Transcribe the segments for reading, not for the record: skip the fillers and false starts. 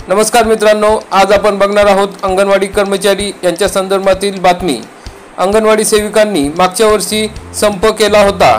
नमस्कार मित्रांनो, आज आपण बघणार आहोत अंगणवाडी कर्मचारी यांच्या संदर्भातील बातमी। अंगणवाडी सेविकांनी मागच्या वर्षी संप केला होता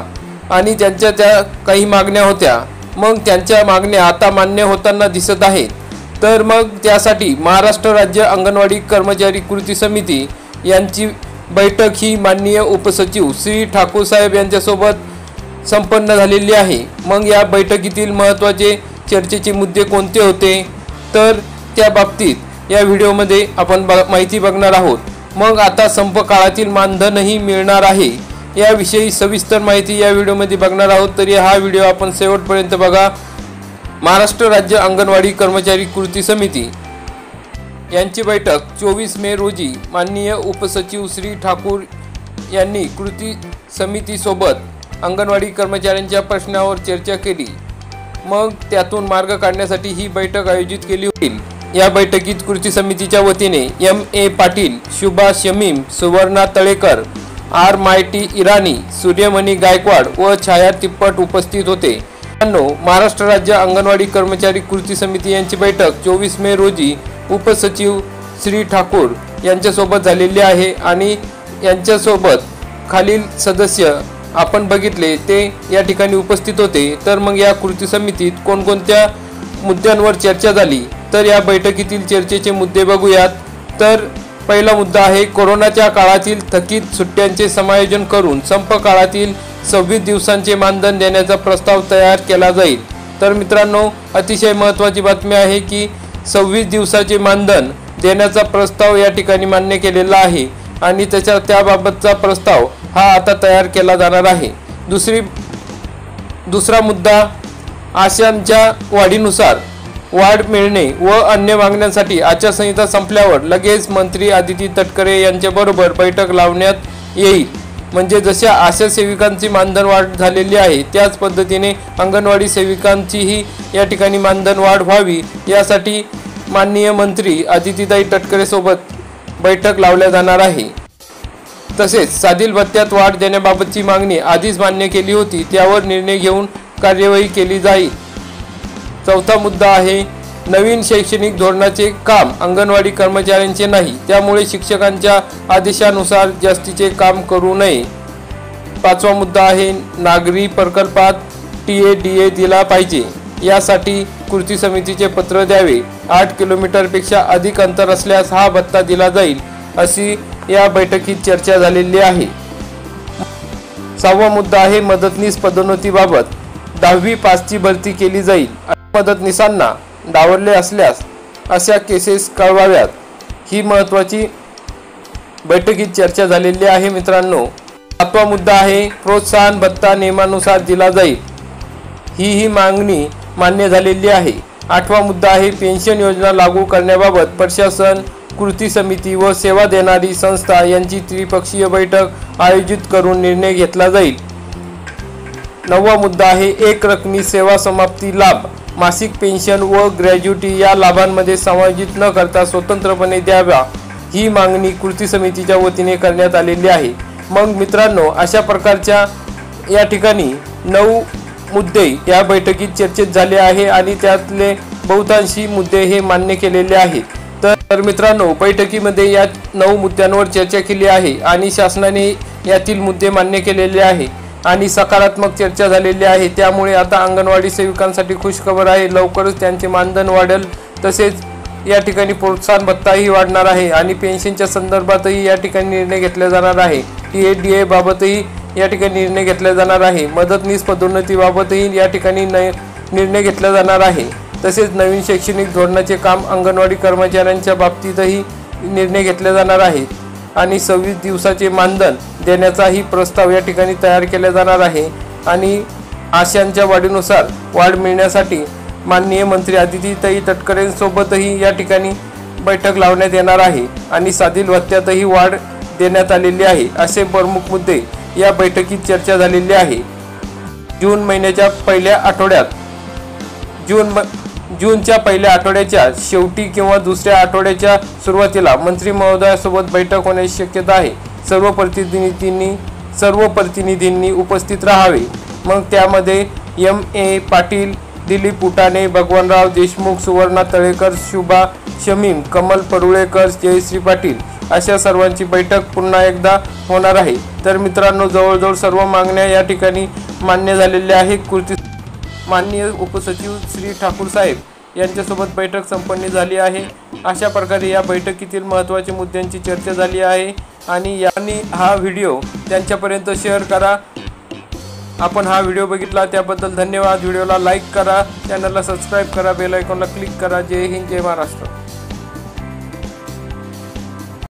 आणि त्यांच्या त्या काही मागण्या होत्या। मग त्यांच्या मागण्या आता मान्य होताना दिसत आहेत। तर मग त्यासाठी महाराष्ट्र राज्य अंगणवाडी कर्मचारी कृती समिती यांची बैठक ही माननीय उपसचिव श्री ठाकूर साहेब यांच्यासोबत संपन्न झालेली आहे। मग या बैठकीतील महत्त्वाचे चर्चेचे मुद्दे कोणते होते, तर त्या बाबतीत या व्हिडिओमध्ये आपण माहिती बघणार आहोत। मग आता संप काळातील मानधनही मिळणार आहे, याविषयी सविस्तर माहिती या व्हिडिओमध्ये बघणार आहोत। तरी हा व्हिडिओ आपण शेवटपर्यंत बघा। महाराष्ट्र राज्य अंगणवाडी कर्मचारी कृती समिती यांची बैठक 24 मे रोजी माननीय उपसचिव श्री ठाकूर यांनी कृती समितीसोबत अंगणवाडी कर्मचाऱ्यांच्या प्रश्नावर चर्चा केली। मग त्यातून मार्ग काढण्यासाठी ही बैठक आयोजित केली होईल। या बैठकीत कृती समितीच्या वतीने M.A. पाटील, शुभा शमीम, सुवर्णा तळेकर, R. मायटी इराणी, सूर्यमणी गायकवाड व छाया तिप्पट उपस्थित होते। महाराष्ट्र राज्य अंगणवाडी कर्मचारी कृती समिती यांची बैठक 24 मे रोजी उपसचिव श्री ठाकूर यांच्यासोबत झालेली आहे आणि यांच्यासोबत खालील सदस्य आपण बघितले ते या ठिकाणी उपस्थित होते। तर मग या कृती समितीत कोणकोणत्या मुद्द्यांवर चर्चा झाली, तर या बैठकीतील चर्चेचे मुद्दे बघूयात। तर पहिला मुद्दा आहे कोरोनाच्या काळातील थकीत सुट्ट्यांचे समायोजन करून संप काळातील 26 दिवसांचे मानधन देण्याचा प्रस्ताव तयार केला जाईल। तर मित्रांनो, अतिशय महत्त्वाची बातमी आहे की 26 दिवसाचे मानधन देण्याचा प्रस्ताव या ठिकाणी मान्य केलेला आहे आणि त्याबाबतचा प्रस्ताव हा आता तयार केला जाणार आहे। दुसरा मुद्दा, आशांच्या वाढीनुसार वाढ मिळणे व अन्य मागण्यांसाठी आचारसंहिता संपल्यावर लगेच मंत्री आदिती तटकरे यांच्याबरोबर बैठक लावण्यात येईल। म्हणजे जशा आशा सेविकांची मानधन वाढ झालेली आहे त्याच पद्धतीने अंगणवाडी सेविकांचीही या ठिकाणी मानधन वाढ व्हावी, यासाठी माननीय मंत्री आदितीताई तटकरे सोबत बैठक लावल्या जाणार आहे। तसेच साधील भत्त्यात वाढ देण्याबाबतची मागणी आधीच मान्य केली होती, त्यावर निर्णय घेऊन कार्यवाही केली जाईल। चौथा मुद्दा आहे नवीन शैक्षणिक धोरणाचे काम अंगणवाडी कर्मचाऱ्यांचे नाही, त्यामुळे शिक्षकांच्या आदेशानुसार जास्तीचे काम करू नये। पाचवा मुद्दा आहे नागरी प्रकल्पात TADA दिला पाहिजे, यासाठी कृती समितीचे पत्र द्यावे। 8 किलोमीटरपेक्षा अधिक अंतर असल्यास हा भत्ता दिला जाईल, अशी या बैठकीत चर्चा झालेली आहे। सहावा मुद्दा आहे मदतनीस पदोन्नतीबाबत 10वी पासची भरती केली जाईल। मदतनीसांना डावलले असल्यास अशा केसेस कळवाव्यात, ही महत्त्वाची बैठकीत चर्चा झालेली आहे मित्रांनो। सातवा मुद्दा आहे प्रोत्साहन भत्ता नियमानुसार दिला जाईल, ही मागणी मान्य झालेली आहे। आठवा मुद्दा आहे पेन्शन योजना लागू करण्याबाबत प्रशासन, कृती समिती व सेवा देणारी संस्था यांची त्रिपक्षीय बैठक आयोजित करून निर्णय घेतला जाईल। नववा मुद्दा आहे एक रकमी सेवा समाप्ती लाभ मासिक पेन्शन व ग्रॅज्युटी या लाभांमध्ये समायोजित न करता स्वतंत्रपणे द्यावा, ही मागणी कृती समितीच्या वतीने करण्यात आलेली आहे। मग मित्रांनो, अशा प्रकारच्या या ठिकाणी 9 मुद्दे या बैठकीत चर्चेत झाले आहे आणि त्यातले बहुतांशी मुद्दे हे मान्य केलेले आहेत। तर मित्रांनो, बैठकीमध्ये या 9 मुद्द्यांवर चर्चा केली आहे आणि शासनाने यातील मुद्दे मान्य केलेले आहे आणि सकारात्मक चर्चा झालेली आहे। त्यामुळे आता अंगणवाडी सेविकांसाठी खुशखबर आहे, लवकरच त्यांचे मानधन वाढेल। तसेच या ठिकाणी प्रोत्साहन भत्ताही वाढणार आहे आणि पेन्शनच्या संदर्भातही या ठिकाणी निर्णय घेतला जाणार आहे। TADA बाबतही या ठिकाणी निर्णय घेतला जाणार आहे। मदतनीस पदोन्नतीबाबतही या ठिकाणी निर्णय घेतला जाणार आहे। तसेच नवीन शैक्षणिक धोरणाचे काम अंगणवाडी कर्मचाऱ्यांच्या बाबतीतही निर्णय घेतले जाणार आहे आणि 26 दिवसाचे मानधन देण्याचाही प्रस्ताव या ठिकाणी तयार केला जाणार आहे आणि आशांच्या वाढीनुसार वाढ मिळण्यासाठी माननीय मंत्री आदितीताई तटकरेंसोबतही या ठिकाणी बैठक लावण्यात येणार आहे आणि साधील भत्त्यातही वाढ देण्यात आलेली आहे। असे प्रमुख मुद्दे या बैठकीत चर्चा झालेली आहे। जूनच्या पहिल्या आठवड्याच्या शेवटी किंवा दुसऱ्या आठवड्याच्या सुरुवातीला मंत्री महोदयासोबत बैठक होण्याची शक्यता आहे। सर्व प्रतिनिधींनी उपस्थित राहावे। मग त्यामध्ये M.A. पाटील, दिलीप उटाणे, भगवानराव देशमुख, सुवर्णा तळेकर, शुभा शमीम, कमल परुळेकर, जयश्री पाटील अशा सर्वांची बैठक पुन्हा एकदा होणार आहे। तर मित्रांनो, जवळजवळ सर्व मागण्या या ठिकाणी मान्य झालेल्या आहे। माननीय उपसचिव श्री ठाकूर साहेब यांच्यासोबत बैठक संपन्न झाली आहे। अशा प्रकारे या बैठकीतील महत्त्वाच्या मुद्द्यांची चर्चा झाली आहे आणि यांनी हा व्हिडिओ त्यांच्यापर्यंत शेअर करा। आपण हा व्हिडिओ बघितला त्याबद्दल धन्यवाद। व्हिडिओला लाईक करा, चॅनलला सबस्क्राईब करा, बेल आयकॉनला क्लिक करा। जय हिंद, जय महाराष्ट्र।